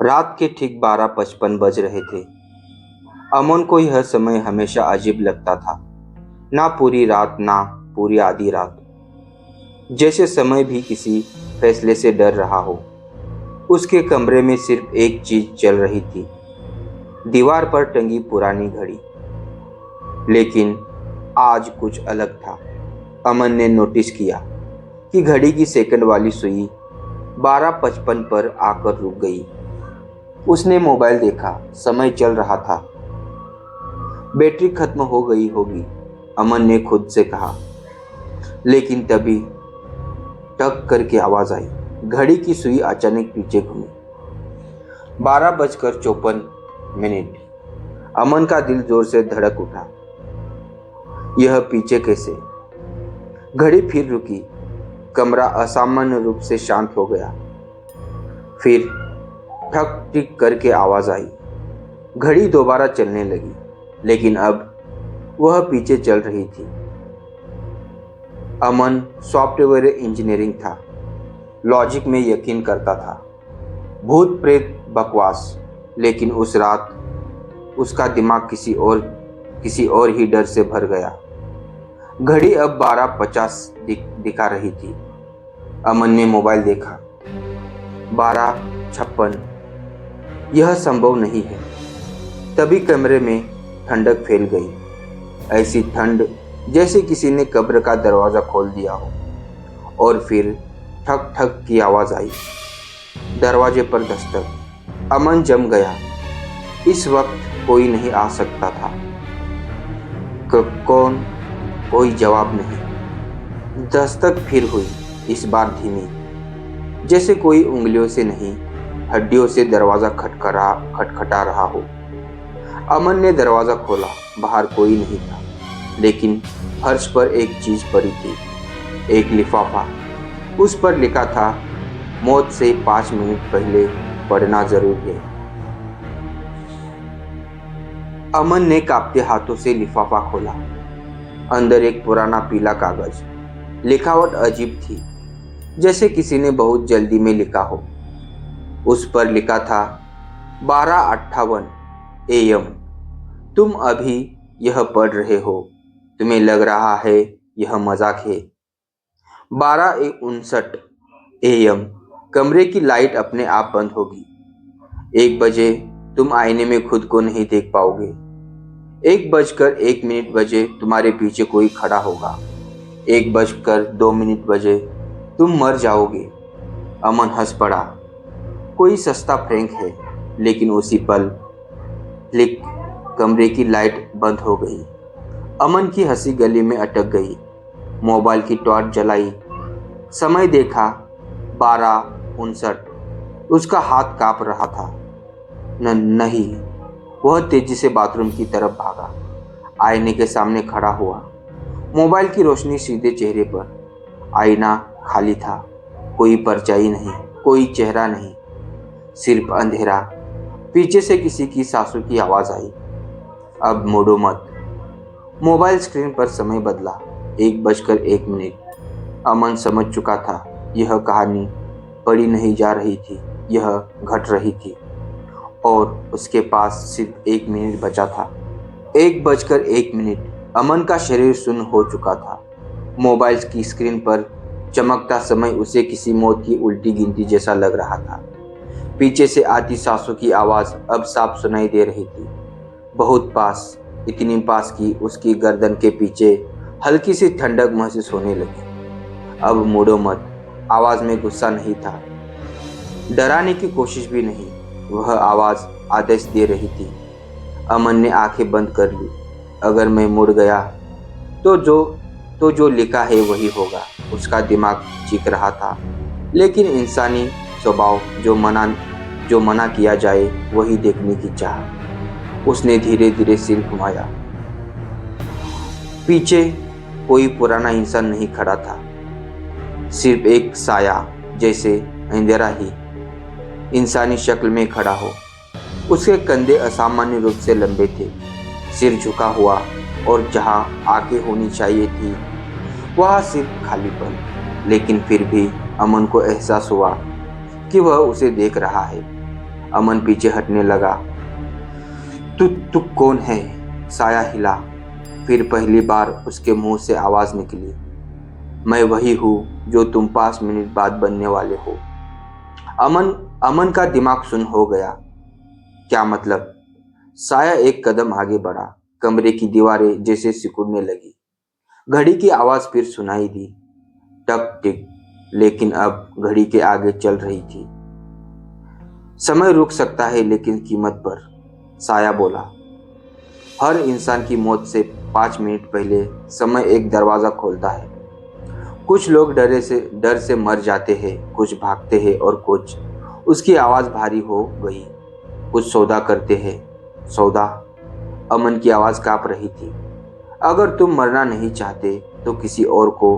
रात के ठीक 12:55 बज रहे थे। अमन को यह समय हमेशा अजीब लगता था। ना पूरी रात, ना पूरी आधी रात। जैसे समय भी किसी फैसले से डर रहा हो। उसके कमरे में सिर्फ एक चीज चल रही थी, दीवार पर टंगी पुरानी घड़ी। लेकिन आज कुछ अलग था। अमन ने नोटिस किया कि घड़ी की सेकंड वाली सुई 12:55 पर आकर रुक गई। उसने मोबाइल देखा, समय चल रहा था। बैटरी खत्म हो गई होगी, अमन ने खुद से कहा। लेकिन तभी टक करके आवाज आई। घड़ी की सुई अचानक पीछे घूमी। 12:54। अमन का दिल जोर से धड़क उठा। यह पीछे कैसे? घड़ी फिर रुकी। कमरा असामान्य रूप से शांत हो गया। फिर ठक टिक करके आवाज आई। घड़ी दोबारा चलने लगी, लेकिन अब वह पीछे चल रही थी। अमन सॉफ्टवेयर इंजीनियरिंग था, लॉजिक में यकीन करता था, भूत प्रेत बकवास। लेकिन उस रात उसका दिमाग किसी और ही डर से भर गया। घड़ी अब 12:50 दिखा रही थी। अमन ने मोबाइल देखा। 12:56। यह संभव नहीं है। तभी कमरे में ठंडक फैल गई। ऐसी ठंड जैसे किसी ने कब्र का दरवाजा खोल दिया हो। और फिर ठक ठक की आवाज आई। दरवाजे पर दस्तक। अमन जम गया। इस वक्त कोई नहीं आ सकता था। कौन? कोई जवाब नहीं। दस्तक फिर हुई, इस बार धीमी, जैसे कोई उंगलियों से नहीं, हड्डियों से दरवाजा खटखटा रहा हो। अमन ने दरवाजा खोला। बाहर कोई नहीं था, लेकिन फर्श पर एक चीज पड़ी थी, एक लिफाफा। उस पर लिखा था, मौत से 5 मिनट पहले पढ़ना जरूरी है। अमन ने कांपते हाथों से लिफाफा खोला। अंदर एक पुराना पीला कागज। लिखावट अजीब थी, जैसे किसी ने बहुत जल्दी में लिखा हो। उस पर लिखा था, 12:58 AM। तुम अभी यह पढ़ रहे हो, तुम्हें लग रहा है यह मजाक है। 12:59 AM। कमरे की लाइट अपने आप बंद होगी। 1 बजे तुम आईने में खुद को नहीं देख पाओगे। 1:01 बजे तुम्हारे पीछे कोई खड़ा होगा। 1:02 बजे तुम मर जाओगे। अमन हंस पड़ा। कोई सस्ता प्रैंक है। लेकिन उसी पल क्लिक, कमरे की लाइट बंद हो गई। अमन की हंसी गली में अटक गई। मोबाइल की टॉर्च जलाई, समय देखा, 12:59। उसका हाथ कांप रहा था। नहीं। वह तेजी से बाथरूम की तरफ भागा। आईने के सामने खड़ा हुआ। मोबाइल की रोशनी सीधे चेहरे पर। आईना खाली था। कोई परछाई नहीं, कोई चेहरा नहीं, सिर्फ अंधेरा। पीछे से किसी की सांसों की आवाज आई। अब मुड़ो मत। मोबाइल स्क्रीन पर समय बदला। 1:01। अमन समझ चुका था, यह कहानी पढ़ी नहीं जा रही थी, यह घट रही थी। और उसके पास सिर्फ 1 मिनट बचा था। 1:01। अमन का शरीर सुन्न हो चुका था। मोबाइल की स्क्रीन पर चमकता समय उसे किसी मौत की उल्टी गिनती जैसा लग रहा था। पीछे से आती सांसों की आवाज अब साफ सुनाई दे रही थी, बहुत पास, इतनी पास कि उसकी गर्दन के पीछे हल्की सी ठंडक महसूस होने लगी। अब मुड़ो मत। आवाज में गुस्सा नहीं था, डराने की कोशिश भी नहीं। वह आवाज आदेश दे रही थी। अमन ने आंखें बंद कर ली। अगर मैं मुड़ गया तो जो लिखा है वही होगा, उसका दिमाग चीख रहा था। लेकिन इंसानी स्वभाव, जो मना किया जाए वही देखने की चाह। उसने धीरे धीरे सिर घुमाया। पीछे कोई पुराना इंसान नहीं खड़ा था, सिर्फ एक साया, जैसे अंधेरा ही इंसानी शक्ल में खड़ा हो। उसके कंधे असामान्य रूप से लंबे थे, सिर झुका हुआ, और जहां आंखें होनी चाहिए थी वहां सिर्फ खालीपन। लेकिन फिर भी अमन को एहसास हुआ कि वह उसे देख रहा है। अमन पीछे हटने लगा। तू कौन है? साया हिला। फिर पहली बार उसके मुंह से आवाज निकली। मैं वही हूँ जो तुम 5 मिनट बाद बनने वाले हो। अमन अमन का दिमाग सुन्न हो गया। क्या मतलब? साया एक कदम आगे बढ़ा। कमरे की दीवारें जैसे सिकुड़ने लगी। घड़ी की आवाज फिर सुनाई दी, टक टिक, लेकिन अब घड़ी के आगे चल रही थी। समय रुक सकता है लेकिन कीमत पर, साया बोला। हर इंसान की मौत से 5 मिनट पहले समय एक दरवाजा खोलता है। कुछ लोग डर से मर जाते हैं, कुछ भागते हैं और कुछ उसकी आवाज भारी हो गई, कुछ सौदा करते हैं। सौदा? अमन की आवाज कांप रही थी। अगर तुम मरना नहीं चाहते तो किसी और को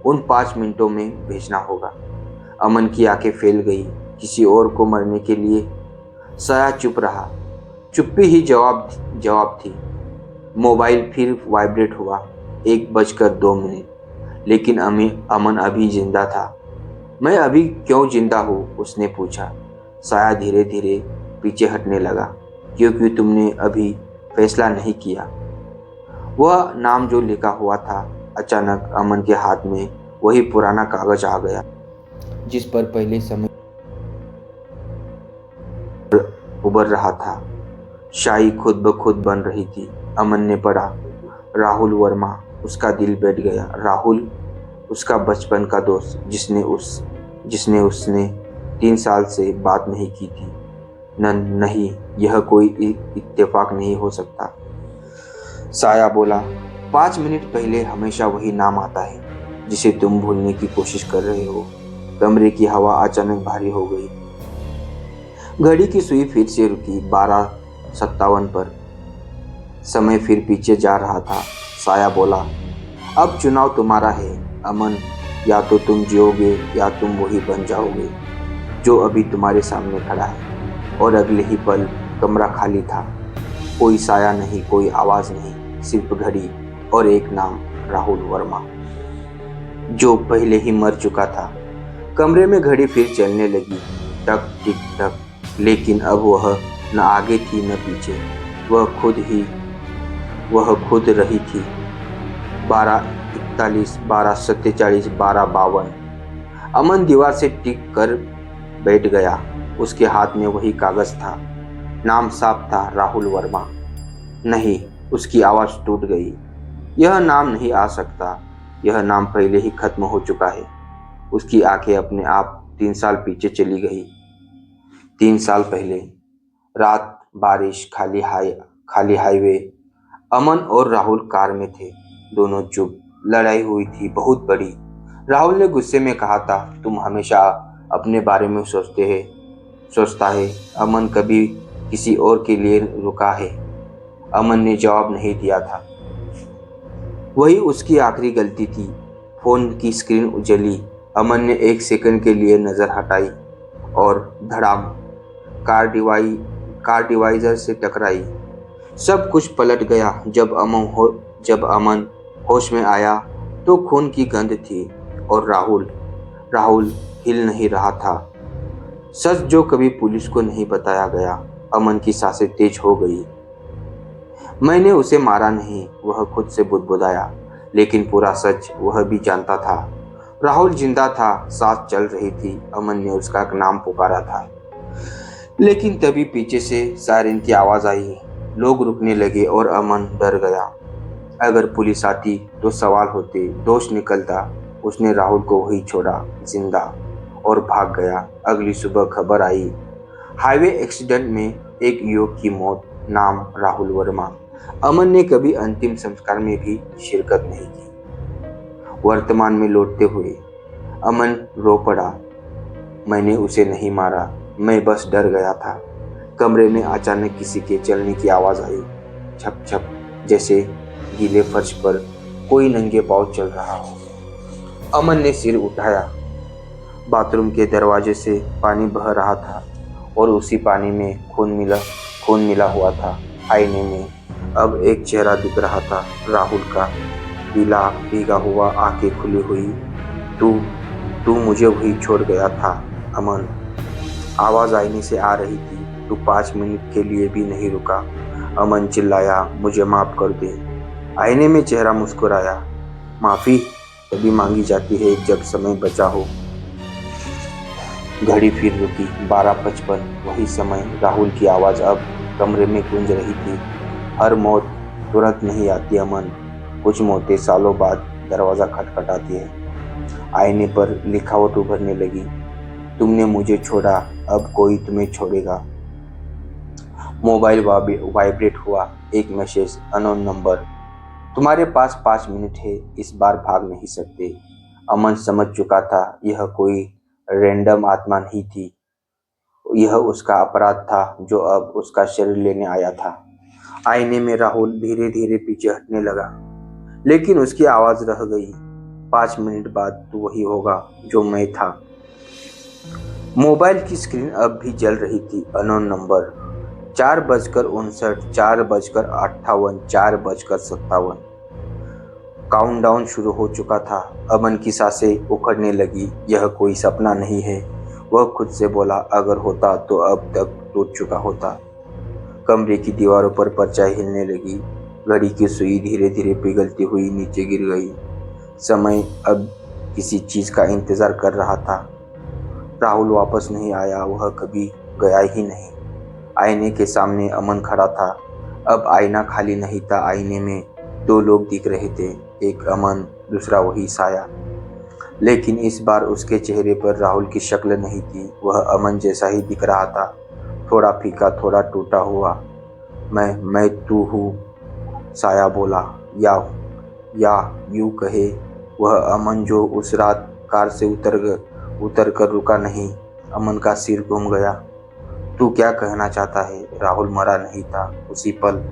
उन 5 मिनटों में भेजना होगा। अमन की आंखें फैल गई। किसी और को मरने के लिए? साया चुप रहा। चुप्पी ही जवाब थी। मोबाइल फिर वाइब्रेट हुआ। 1:02। लेकिन अमन अभी जिंदा था। मैं अभी क्यों जिंदा हूँ? उसने पूछा। साया धीरे धीरे पीछे हटने लगा। क्योंकि तुमने अभी फैसला नहीं किया। वह नाम जो लिखा हुआ था। अचानक अमन के हाथ में वही पुराना कागज आ गया जिस पर पहले समय उबर रहा था। शाही खुद ब खुद बन रही थी। अमन ने पढ़ा, राहुल वर्मा। उसका दिल बैठ गया। राहुल, उसका बचपन का दोस्त जिसने उसने 3 साल से बात नहीं की थी। नहीं, यह कोई इत्तेफाक नहीं हो सकता। साया बोला, 5 मिनट पहले हमेशा वही नाम आता है जिसे तुम भूलने की कोशिश कर रहे हो। कमरे की हवा अचानक भारी हो गई। घड़ी की सुई फिर से रुकी 12:57 पर। समय फिर पीछे जा रहा था। साया बोला, अब चुनाव तुम्हारा है अमन। या तो तुम जियोगे या तुम वही बन जाओगे जो अभी तुम्हारे सामने खड़ा है। और अगले ही पल कमरा खाली था। कोई साया नहीं, कोई आवाज नहीं, सिर्फ घड़ी और एक नाम, राहुल वर्मा, जो पहले ही मर चुका था। कमरे में घड़ी फिर चलने लगी, टक टिक टक। लेकिन अब वह न आगे थी न पीछे। वह खुद रही थी। 12:41, 12:47, 12:52। अमन दीवार से टिक कर बैठ गया। उसके हाथ में वही कागज था। नाम साफ था, राहुल वर्मा। नहीं, उसकी आवाज टूट गई। यह नाम नहीं आ सकता। यह नाम पहले ही खत्म हो चुका है। उसकी आंखें अपने आप 3 साल पीछे चली गई। 3 साल पहले, रात, बारिश, खाली हाईवे। अमन और राहुल कार में थे। दोनों चुप। लड़ाई हुई थी, बहुत बड़ी। राहुल ने गुस्से में कहा था, तुम हमेशा अपने बारे में सोचता है। अमन कभी किसी और के लिए रुका है? अमन ने जवाब नहीं दिया था। वही उसकी आखिरी गलती थी। फोन की स्क्रीन उजली। अमन ने 1 सेकंड के लिए नजर हटाई और धड़ाम, कार डिवाइजर से टकराई। सब कुछ पलट गया। जब अमन होश में आया तो खून की गंध थी और राहुल हिल नहीं रहा था। सच जो कभी पुलिस को नहीं बताया गया। अमन की सांसें तेज हो गई। मैंने उसे मारा नहीं, वह खुद से बुदबुदाया। लेकिन पूरा सच वह भी जानता था। राहुल जिंदा था, सांस चल रही थी। अमन ने उसका नाम पुकारा था। लेकिन तभी पीछे से सायरन की आवाज आई। लोग रुकने लगे और अमन डर गया। अगर पुलिस आती तो सवाल होते, दोष निकलता। उसने राहुल को वही छोड़ा, जिंदा, और भाग गया। अगली सुबह खबर आई, हाईवे एक्सीडेंट में एक युवक की मौत, नाम राहुल वर्मा। अमन ने कभी अंतिम संस्कार में भी शिरकत नहीं की। वर्तमान में लौटते हुए अमन रो पड़ा। मैंने उसे नहीं मारा, मैं बस डर गया था। कमरे में अचानक किसी के चलने की आवाज आई, छप छप, जैसे गीले फर्श पर कोई नंगे पांव चल रहा हो। अमन ने सिर उठाया। बाथरूम के दरवाजे से पानी बह रहा था और उसी पानी में खून मिला हुआ था। आईने में अब एक चेहरा दिख रहा था, राहुल का, पीला भीगा हुआ, आंखें खुली हुई। तू मुझे वही छोड़ गया था अमन। आवाज आईने से आ रही थी। तू 5 मिनट के लिए भी नहीं रुका। अमन चिल्लाया, मुझे माफ कर दे। आईने में चेहरा मुस्कुराया, माफी तभी मांगी जाती है जब समय बचा हो। घड़ी फिर रुकी, 12:55। वही समय। राहुल की आवाज अब कमरे में गूंज रही थी। हर मौत तुरंत नहीं आती अमन, कुछ मौतें सालों बाद दरवाजा खटखटाती है। आईने पर लिखावट उभरने लगी, तुमने मुझे छोड़ा, अब कोई तुम्हें छोड़ेगा। मोबाइल वाइब्रेट हुआ, एक मैसेज, अननोन नंबर, तुम्हारे पास 5 मिनट है, इस बार भाग नहीं सकते। अमन समझ चुका था यह कोई रैंडम आत्मा नहीं थी, यह उसका अपराध था जो अब उसका शरीर लेने आया था। आईने में राहुल धीरे धीरे पीछे हटने लगा, लेकिन उसकी आवाज रह गई, 5 मिनट बाद तू वही होगा जो मैं था। मोबाइल की स्क्रीन अब भी जल रही थी, अननोन नंबर, 4:59, 4:58, 4:57। काउंटडाउन शुरू हो चुका था। अमन की सांसें उखड़ने लगी, यह कोई सपना नहीं है, वह खुद से बोला, अगर होता तो अब तक टूट चुका होता। कमरे की दीवारों पर परछाई हिलने लगी, घड़ी की सुई धीरे धीरे पिघलती हुई नीचे गिर गई। समय अब किसी चीज का इंतजार कर रहा था। राहुल वापस नहीं आया, वह कभी गया ही नहीं। आईने के सामने अमन खड़ा था। अब आईना खाली नहीं था, आईने में 2 लोग दिख रहे थे, एक अमन, दूसरा वही साया। लेकिन इस बार उसके चेहरे पर राहुल की शक्ल नहीं थी, वह अमन जैसा ही दिख रहा था, थोड़ा फीका, थोड़ा टूटा हुआ। मैं तू हूँ, साया बोला, या यूं कहे वह अमन जो उस रात कार से उतर कर रुका नहीं। अमन का सिर घूम गया। तू क्या कहना चाहता है? राहुल मरा नहीं था उसी पल।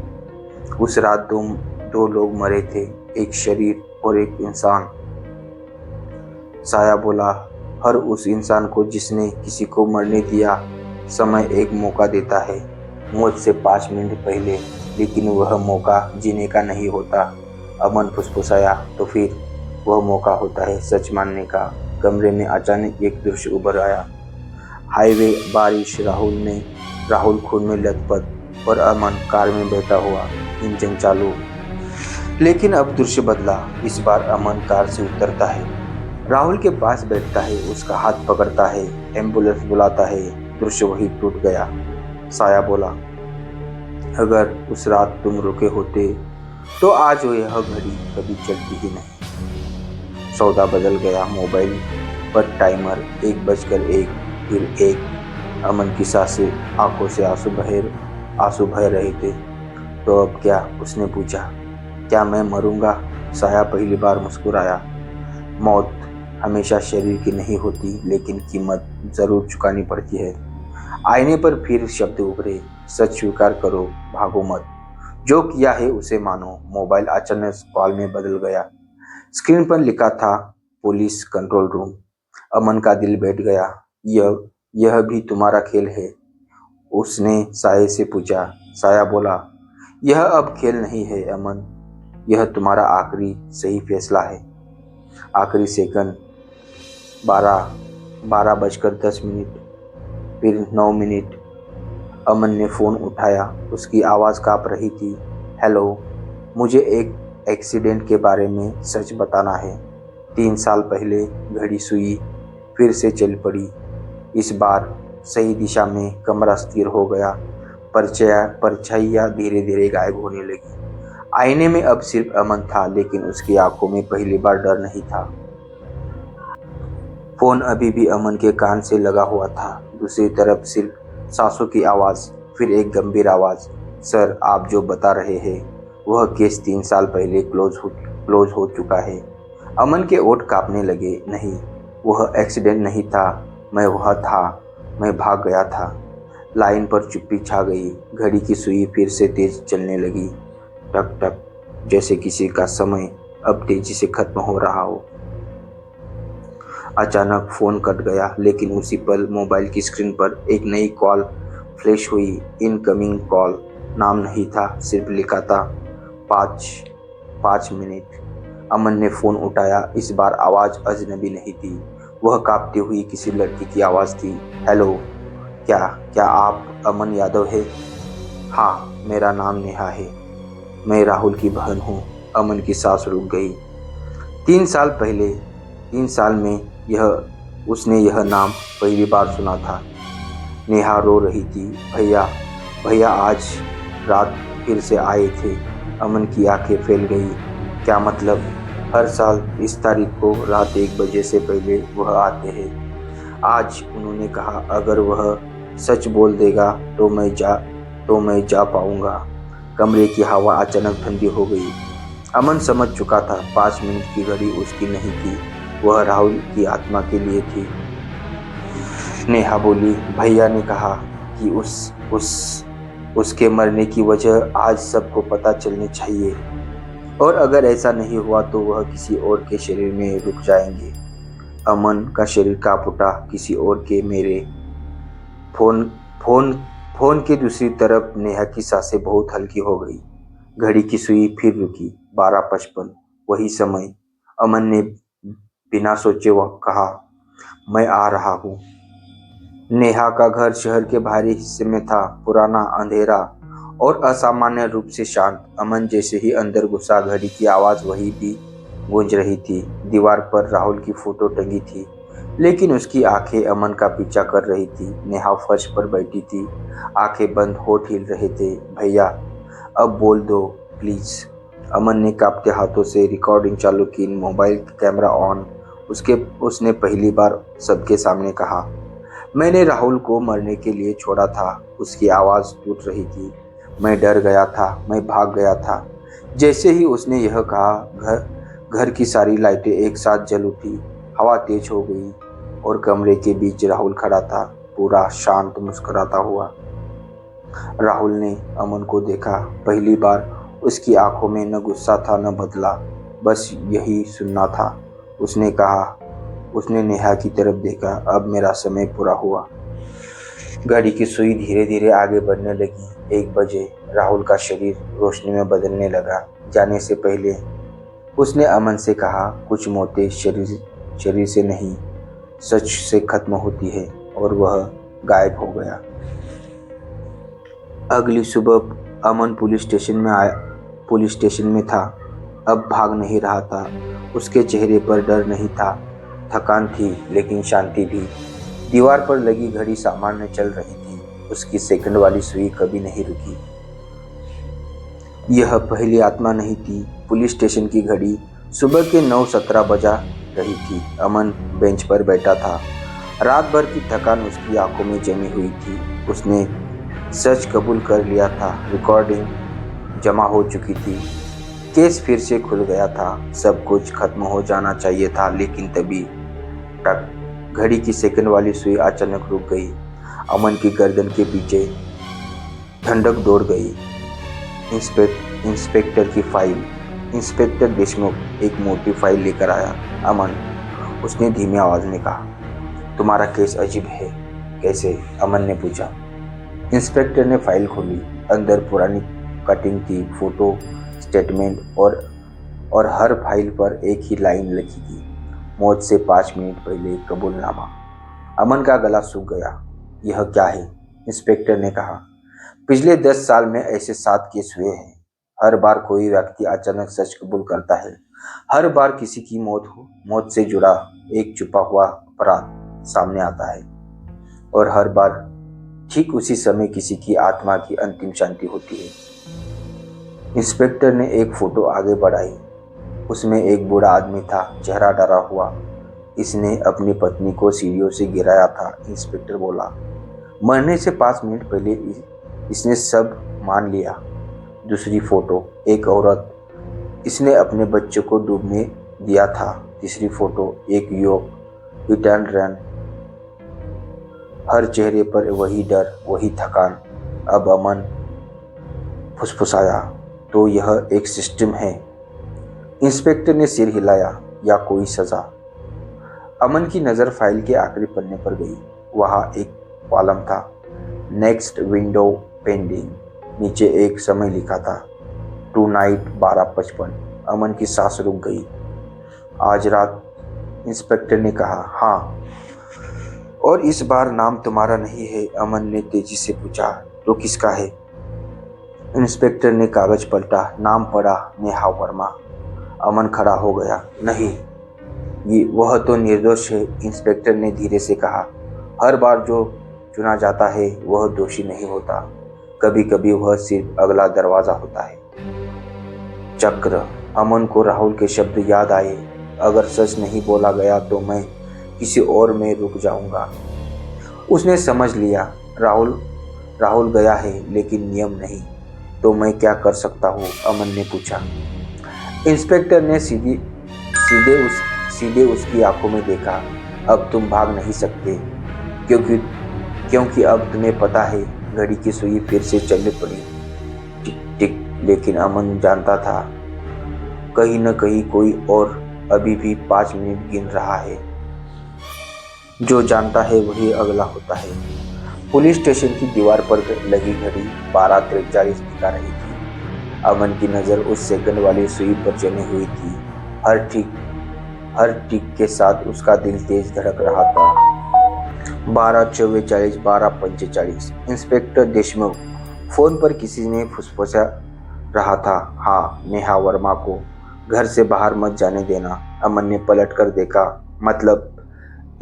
उस रात दो लोग मरे थे, एक शरीर और एक इंसान। साया बोला, हर उस इंसान को जिसने किसी को मरने दिया। समय एक मौका देता है, मौत से 5 मिनट पहले, लेकिन वह मौका जीने का नहीं होता। अमन फुसफुसाया, तो फिर वह मौका होता है सच मानने का। कमरे में अचानक एक दृश्य उभर आया, हाईवे, बारिश, राहुल खून में लथपथ और अमन कार में बैठा हुआ, इंजन चालू। लेकिन अब दृश्य बदला। इस बार अमन कार से उतरता है, राहुल के पास बैठता है, उसका हाथ पकड़ता है, एम्बुलेंस बुलाता है। दृश्य वही टूट गया। साया बोला, अगर उस रात तुम रुके होते तो आज यह घड़ी कभी चलती ही नहीं। सौदा बदल गया। मोबाइल पर टाइमर, 1:01, फिर 1। अमन की सांसें, आंखों से आंसू बह रहे थे। तो अब क्या? उसने पूछा। क्या मैं मरूंगा? साया पहली बार मुस्कुराया। मौत हमेशा शरीर की नहीं होती, लेकिन कीमत जरूर चुकानी पड़ती है। आईने पर फिर शब्द उभरे, सच स्वीकार करो, भागो मत, जो किया है उसे मानो। मोबाइल अचानक कॉल में बदल गया। स्क्रीन पर लिखा था, पुलिस कंट्रोल रूम। अमन का दिल बैठ गया। यह भी तुम्हारा खेल है? उसने साये से पूछा। साया बोला, यह अब खेल नहीं है अमन, यह तुम्हारा आखिरी सही फैसला है। आखिरी सेकंड, 12:10, फिर 9 मिनट। अमन ने फोन उठाया, उसकी आवाज कांप रही थी। हेलो, मुझे एक एक्सीडेंट के बारे में सच बताना है। 3 साल पहले घड़ी सुई फिर से चल पड़ी, इस बार सही दिशा में। कमरा स्थिर हो गया, परछाइयाँ धीरे धीरे गायब होने लगी। आईने में अब सिर्फ अमन था, लेकिन उसकी आंखों में पहली बार डर नहीं था। फोन अभी भी अमन के कान से लगा हुआ था। दूसरी तरफ सिर्फ सांसों की आवाज, फिर एक गंभीर आवाज, सर, आप जो बता रहे हैं वह केस 3 साल पहले क्लोज हो चुका है। अमन के ओठ कांपने लगे। नहीं, वह एक्सीडेंट नहीं था, मैं वह था, मैं भाग गया था। लाइन पर चुप्पी छा गई। घड़ी की सुई फिर से तेज चलने लगी, टक टक, जैसे किसी का समय अब तेजी से खत्म हो रहा हो। अचानक फोन कट गया, लेकिन उसी पल मोबाइल की स्क्रीन पर एक नई कॉल फ्लैश हुई। Incoming call. नाम नहीं था, सिर्फ लिखा था 5 मिनट। अमन ने फोन उठाया। इस बार आवाज अजनबी नहीं थी, वह कांपती हुई किसी लड़की की आवाज थी। हेलो, क्या क्या आप अमन यादव है? हाँ, मेरा नाम नेहा है। मैं राहुल की बहन हूँ। अमन की सांस रुक गई। 3 साल पहले, 3 साल में यह उसने यह नाम पहली बार सुना था। नेहा रो रही थी। भैया, भैया आज रात फिर से आए थे। अमन की आंखें फैल गई। क्या मतलब? हर साल इस तारीख को रात 1 बजे से पहले वह आते हैं। आज उन्होंने कहा अगर वह सच बोल देगा तो मैं जा पाऊंगा। कमरे की हवा अचानक ठंडी हो गई। अमन समझ चुका था 5 मिनट की घड़ी उसकी नहीं थी, वह राहुल की आत्मा के लिए थी। नेहा बोली, भैया ने कहा कि उसके मरने की वजह आज सबको पता चलनी चाहिए, और अगर ऐसा नहीं हुआ तो वह किसी और के शरीर में रुक जाएंगे। अमन का शरीर कांप उठा। किसी और के? मेरे फोन फोन फोन के दूसरी तरफ नेहा की सांसें बहुत हल्की हो गई। घड़ी की सुई फिर रुकी। 12:55। वही समय। अमन ने बिना सोचे वह कहा, मैं आ रहा हूँ। नेहा का घर शहर के बाहरी हिस्से में था, पुराना, अंधेरा और असामान्य रूप से शांत। अमन जैसे ही अंदर घुसा, घड़ी की आवाज वही भी गूंज रही थी। दीवार पर राहुल की फोटो टंगी थी, लेकिन उसकी आंखें अमन का पीछा कर रही थी। नेहा फर्श पर बैठी थी, आंखें बंद, होठ हिल रहे थे। भैया, अब बोल दो प्लीज। अमन ने कांपते हाथों से रिकॉर्डिंग चालू की, मोबाइल कैमरा ऑन। उसने पहली बार सबके सामने कहा, मैंने राहुल को मरने के लिए छोड़ा था। उसकी आवाज टूट रही थी। मैं डर गया था, मैं भाग गया था। जैसे ही उसने यह कहा, घर की सारी लाइटें एक साथ जल उठी। हवा तेज हो गई और कमरे के बीच राहुल खड़ा था, पूरा शांत, मुस्कुराता हुआ। राहुल ने अमन को देखा। पहली बार उसकी आंखों में न गुस्सा था न बदला, बस यही सुनना था। उसने कहा, उसने नेहा की तरफ देखा, अब मेरा समय पूरा हुआ। गाड़ी की सुई धीरे धीरे आगे बढ़ने लगी। 1 बजे। राहुल का शरीर रोशनी में बदलने लगा। जाने से पहले उसने अमन से कहा, कुछ मौतें शरीर से नहीं, सच से खत्म होती है। और वह गायब हो गया। अगली सुबह अमन पुलिस स्टेशन में था। अब भाग नहीं रहा था। उसके चेहरे पर डर नहीं था, थकान थी, लेकिन शांति भी। दीवार पर लगी घड़ी सामान्य चल रही थी। उसकी सेकंड वाली सुई कभी नहीं रुकी। यह पहली आत्मा नहीं थी। पुलिस स्टेशन की घड़ी सुबह के 9:17 बजा रही थी। अमन बेंच पर बैठा था। रात भर की थकान उसकी आंखों में जमी हुई थी। उसने सच कबूल कर लिया था। रिकॉर्डिंग जमा हो चुकी थी। केस फिर से खुल गया था। सब कुछ खत्म हो जाना चाहिए था, लेकिन तभी टक, घड़ी की सेकंड वाली सुई अचानक रुक गई। अमन की गर्दन के पीछे ठंडक दौड़ गई। इंस्पेक्टर की फाइल। इंस्पेक्टर देशमुख एक मोटी फाइल लेकर आया। अमन, उसने धीमी आवाज में कहा, तुम्हारा केस अजीब है। कैसे? अमन ने पूछा। इंस्पेक्टर ने फाइल खोली। अंदर पुरानी कटिंग थी, फोटो, स्टेटमेंट और हर फाइल पर एक ही लाइन लिखी थी, मौत से 5 मिनट पहले कबूलनामा। अमन का गला सूख गया। यह क्या है? इंस्पेक्टर ने कहा, पिछले 10 साल में ऐसे 7 केस हुए हैं। हर बार कोई व्यक्ति अचानक सच कबूल करता है। हर बार किसी की मौत से जुड़ा एक छुपा हुआ अपराध सामने आता है, और हर बार ठीक उसी समय किसी की आत्मा की अंतिम शांति होती है। इंस्पेक्टर ने एक फोटो आगे बढ़ाई। उसमें एक बूढ़ा आदमी था, चेहरा डरा हुआ। इसने अपनी पत्नी को सीढ़ियों से गिराया था। इंस्पेक्टर बोला, मरने से 5 मिनट पहले इसने सब मान लिया। दूसरी फोटो, एक औरत, इसने अपने बच्चे को डूबने दिया था। तीसरी फोटो, एक युवक, हिट एंड रन। हर चेहरे पर वही डर, वही थकान। अब अमन फुसफुसाया, तो यह एक सिस्टम है? इंस्पेक्टर ने सिर हिलाया, या कोई सजा? अमन की नज़र फाइल के आखिरी पन्ने पर गई। वहाँ एक कॉलम था, नेक्स्ट विंडो पेंडिंग। नीचे एक समय लिखा था, टू नाइट 12:55। अमन की सांस रुक गई। आज रात? इंस्पेक्टर ने कहा, हाँ। और इस बार नाम तुम्हारा नहीं है, अमन ने तेजी से पूछा। तो किसका है? इंस्पेक्टर ने कागज पलटा, नाम पढ़ा, नेहा वर्मा। अमन खड़ा हो गया। नहीं, ये वह तो निर्दोष है, इंस्पेक्टर ने धीरे से कहा। हर बार जो चुना जाता है वह दोषी नहीं होता, कभी कभी वह सिर्फ अगला दरवाजा होता है। चक्र। अमन को राहुल के शब्द याद आए। अगर सच नहीं बोला गया तो मैं किसी और में रुक जाऊंगा। उसने समझ लिया, राहुल राहुल गया है लेकिन नियम नहीं। तो मैं क्या कर सकता हूँ? अमन ने पूछा। इंस्पेक्टर ने सीधे उसकी आंखों में देखा। अब तुम भाग नहीं सकते, क्योंकि क्योंकि अब तुम्हें पता है घड़ी की सुई फिर से चलने पड़ी। टिक टिक। लेकिन अमन जानता था कहीं न कहीं कोई और अभी भी 5 मिनट गिन रहा है। जो जानता है वही अगला होता है। पुलिस स्टेशन की दीवार पर लगी घड़ी 12:43 दिखा रही थी। अमन की नजर उस सेकंड वाली सुई पर जमी हुई थी। हर टिक के साथ उसका दिल तेज धड़क रहा था। 12:44, 12:45। इंस्पेक्टर देशमुख। फोन पर किसी ने फुसफुसा रहा था। हाँ, नेहा वर्मा को घर से बाहर मत जाने देना। अमन ने पलट कर देखा। मतलब?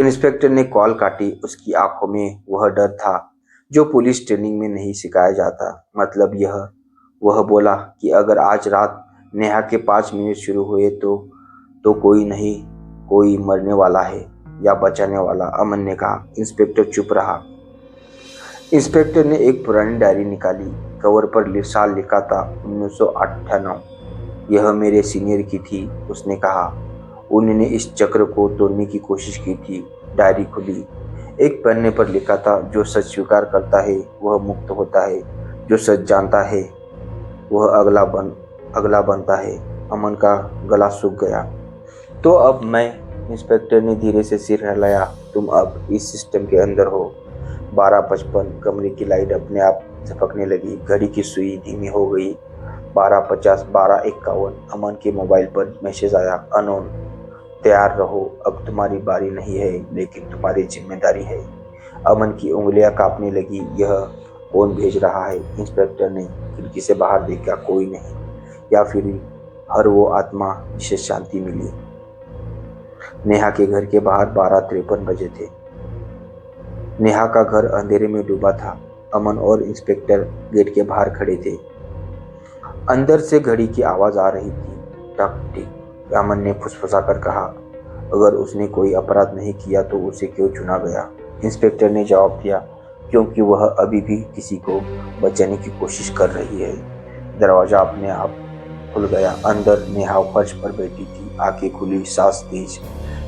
इंस्पेक्टर ने कॉल काटी। उसकी आंखों में वह डर था जो पुलिस ट्रेनिंग में नहीं सिखाया जाता। मतलब यह वह बोला कि अगर आज रात नेहा के 5 मिनट शुरू हुए तो कोई नहीं, कोई मरने वाला है या बचाने वाला। अमन ने कहा। इंस्पेक्टर चुप रहा। इंस्पेक्टर ने एक पुरानी डायरी निकाली। कवर पर साल लिखा था 1998। यह मेरे सीनियर की थी, उसने कहा। उन्होंने इस चक्र को तोड़ने की कोशिश की थी। डायरी खुली। एक पन्ने पर लिखा था, जो सच स्वीकार करता है वह मुक्त होता है, जो सच जानता है वह अगला बनता है। अमन का गला सूख गया। तो अब मैं? इंस्पेक्टर ने धीरे से सिर हिलाया। तुम अब इस सिस्टम के अंदर हो। 12:55। कमरे की लाइट अपने आप झपकने लगी। घड़ी की सुई धीमी हो गई। 12:50, 12:51। अमन के मोबाइल पर मैसेज आया। अनोन। तैयार रहो, अब तुम्हारी बारी नहीं है, लेकिन तुम्हारी जिम्मेदारी है। अमन की उंगलियां कांपने लगी। यह कौन भेज रहा है? इंस्पेक्टर ने खिड़की से बाहर देखा। कोई नहीं, या फिर हर वो आत्मा जिसे शांति मिली। नेहा के घर के बाहर 12:53 बजे थे। नेहा का घर अंधेरे में डूबा था। अमन और इंस्पेक्टर गेट के बाहर खड़े थे। अंदर से घड़ी की आवाज आ रही थी। टक टिक। अमन ने फुसफुसा कर कहा, अगर उसने कोई अपराध नहीं किया तो उसे क्यों चुना गया? इंस्पेक्टर ने जवाब दिया, क्योंकि वह अभी भी किसी को बचाने की कोशिश कर रही है। दरवाजा अपने आप खुल गया। अंदर नेहा फर्श पर बैठी थी, आंखें खुली, सांस तेज।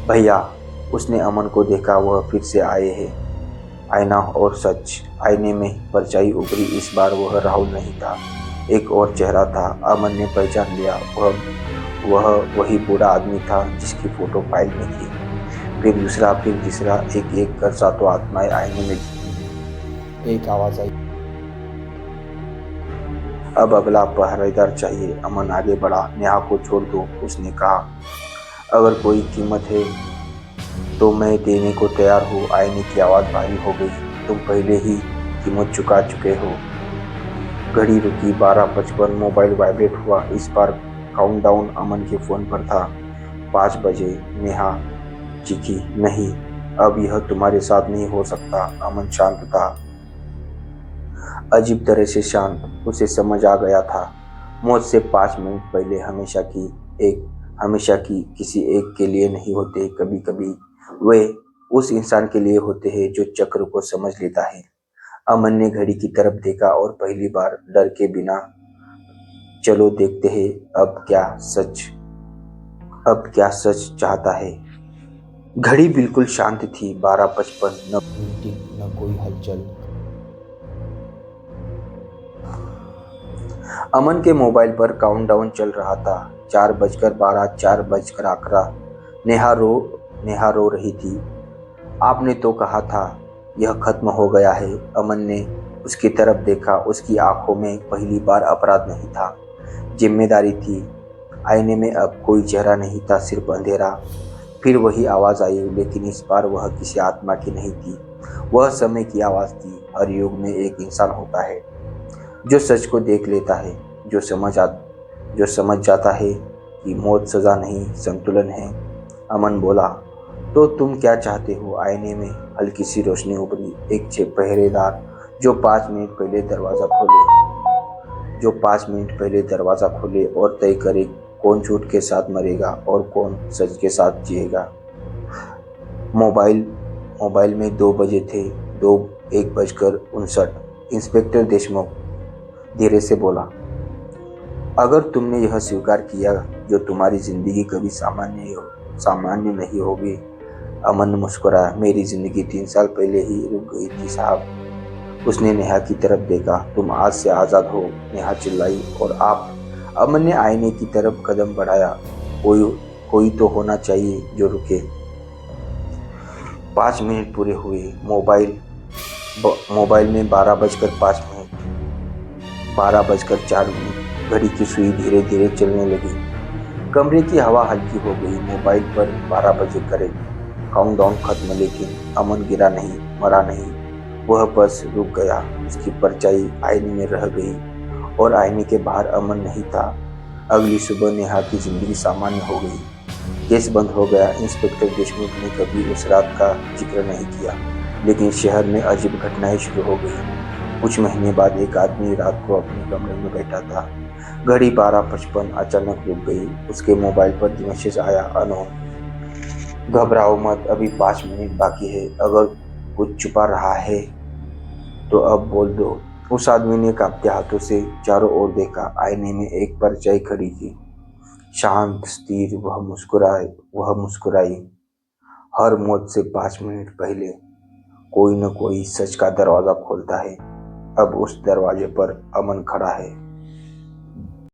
भैया, उसने अमन को देखा। वह फिर से आए हैं। आईना और सच। आईने में परछाई उभरी। इस बार वह राहुल नहीं था, एक और चेहरा था। अमन ने पहचान लिया। वह वही बूढ़ा आदमी था जिसकी फोटो फाइल में थी। फिर दूसरा, फिर तीसरा। एक एक कर 7 आत्माएं आईने में थी। एक आवाज आई, अब अगला पहरेदार चाहिए। अमन आगे बढ़ा। नेहा को छोड़ दो, उसने कहा। अगर कोई कीमत है तो मैं देने को तैयार हूँ। आईने की आवाज भारी हो गई। तुम पहले ही कीमत चुका चुके हो। घड़ी रुकी। 12:55। मोबाइल वाइब्रेट हुआ। इस बार काउंटडाउन अमन के फोन पर था। 5 बजे। नेहा चीखी, नहीं, अब यह तुम्हारे साथ नहीं हो सकता। अमन शांत था, अजीब तरह से शांत। उसे समझ आ गया था, मौत से 5 मिनट पहले हमेशा की किसी एक के लिए नहीं होते। कभी कभी वे उस इंसान के लिए होते हैं जो चक्र को समझ लेता है। अमन ने घड़ी की तरफ देखा और पहली बार डर के बिना, चलो देखते हैं अब क्या सच चाहता है। घड़ी बिल्कुल शांत थी। 12:55। न मीटिंग, न कोई हलचल। अमन के मोबाइल पर काउंटडाउन चल रहा था। 4:12, 4:11। नेहा रो रही थी। आपने तो कहा था यह खत्म हो गया है। अमन ने उसकी तरफ देखा। उसकी आंखों में पहली बार अपराध नहीं था, जिम्मेदारी थी। आईने में अब कोई चेहरा नहीं था, सिर्फ अंधेरा। फिर वही आवाज आई, लेकिन इस बार वह किसी आत्मा की नहीं थी। वह समय की आवाज़ थी। हर युग में एक इंसान होता है जो सच को देख लेता है, जो समझ जाता है कि मौत सज़ा नहीं, संतुलन है। अमन बोला, तो तुम क्या चाहते हो? आईने में हल्की सी रोशनी उभरी। एक पहरेदार जो 5 मिनट पहले और तय करे कौन झूठ के साथ मरेगा और कौन सच के साथ जिएगा। मोबाइल में 2 बजे थे। 1:59। इंस्पेक्टर देशमुख धीरे से बोला, अगर तुमने यह स्वीकार किया जो तुम्हारी जिंदगी कभी सामान्य नहीं होगी। अमन मुस्कुराया, मेरी जिंदगी 3 साल पहले ही रुक गई थी साहब। उसने नेहा की तरफ देखा, तुम आज से आजाद हो, नेहा चिल्लाई। और आप? अमन ने आईने की तरफ कदम बढ़ाया, कोई तो होना चाहिए जो रुके। 5 मिनट पूरे हुए। मोबाइल में 12:05, 12:04। घड़ी की सुई धीरे धीरे चलने लगी। कमरे की हवा हल्की हो गई। मोबाइल पर 12 बजे करेक्ट काउंटडाउन खत्म, लेकिन अमन गिरा नहीं, मरा नहीं। वह बस रुक गया। उसकी परछाई आईने में रह गई और आईने के बाहर अमन नहीं था। अगली सुबह नेहा की जिंदगी सामान्य हो गई। केस बंद हो गया। इंस्पेक्टर देशमुख ने कभी उस रात का जिक्र नहीं किया, लेकिन शहर में अजीब घटनाएं शुरू हो गई। कुछ महीने बाद एक आदमी रात को अपने कमरे में बैठा था। घड़ी 12:55 अचानक रुक गई। उसके मोबाइल पर मैसेज आया, अनोन, घबराओ मत, अभी 5 मिनट बाकी है। अगर कुछ छुपा रहा है तो अब बोल दो। उस आदमी ने कांपते हाथों से चारों ओर देखा। आईने में एक परछाई खड़ी थी, शांत, स्थिर। वह मुस्कुराई। हर मौत से 5 मिनट पहले कोई न कोई सच का दरवाजा खोलता है। अब उस दरवाजे पर अमन खड़ा है।